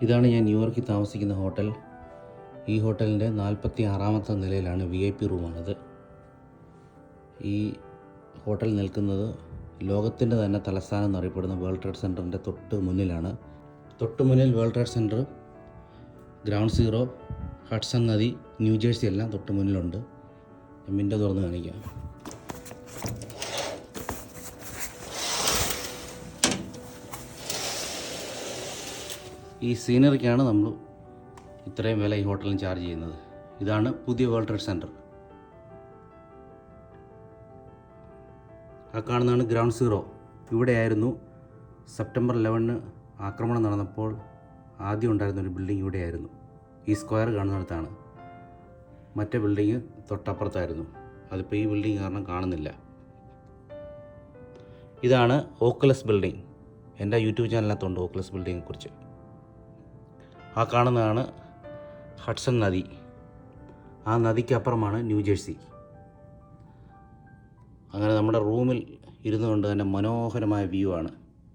ഇതാണ് ഞാൻ ന്യൂയോർക്കിൽ താമസിക്കുന്ന ഹോട്ടൽ. ഈ ഹോട്ടലിൻ്റെ 46ാമത്തെ നിലയിലാണ് VIP റൂമാണിത്. ഈ ഹോട്ടൽ നിൽക്കുന്നത് ലോകത്തിൻ്റെ തന്നെ തലസ്ഥാനം എന്നറിയപ്പെടുന്ന വേൾഡ് ട്രേഡ് സെൻറ്ററിൻ്റെ തൊട്ട് മുന്നിലാണ്. തൊട്ട് മുന്നിൽ world trade centre, ground zero, Hudson നദി, ന്യൂജേഴ്സി എല്ലാം തൊട്ട് മുന്നിലുണ്ട്. വിൻഡോ തുറന്ന് കാണിക്കാം. ഈ സീനറിക്കാണ് നമ്മൾ ഇത്രയും വില ഈ ഹോട്ടലിന് ചാർജ് ചെയ്യുന്നത്. ഇതാണ് പുതിയ വേൾഡ് ട്രേഡ് സെൻറ്റർ. ആ കാണുന്നതാണ് ഗ്രൗണ്ട് സീറോ. ഇവിടെയായിരുന്നു സെപ്റ്റംബർ 11 ആക്രമണം നടന്നപ്പോൾ ആദ്യം ഉണ്ടായിരുന്നൊരു ബിൽഡിംഗ് ഇവിടെയായിരുന്നു. ഈ സ്ക്വയർ കാണുന്നിടത്താണ്. മറ്റേ ബിൽഡിങ് തൊട്ടപ്പുറത്തായിരുന്നു. അതിപ്പോൾ ഈ ബിൽഡിംഗ് കാരണം കാണുന്നില്ല. ഇതാണ് ഓക്കുലസ് ബിൽഡിംഗ്. എൻ്റെ യൂട്യൂബ് ചാനലിനകത്തുണ്ട് ഓക്കുലസ് ബിൽഡിങ്ങിനെ കുറിച്ച്. ആ കാണുന്നതാണ് ഹഡ്സൺ നദി. ആ നദിക്കപ്പുറമാണ് ന്യൂജേഴ്സി. അങ്ങനെ നമ്മുടെ റൂമിൽ ഇരുന്നുകൊണ്ട് തന്നെ മനോഹരമായ വ്യൂ ആണ്.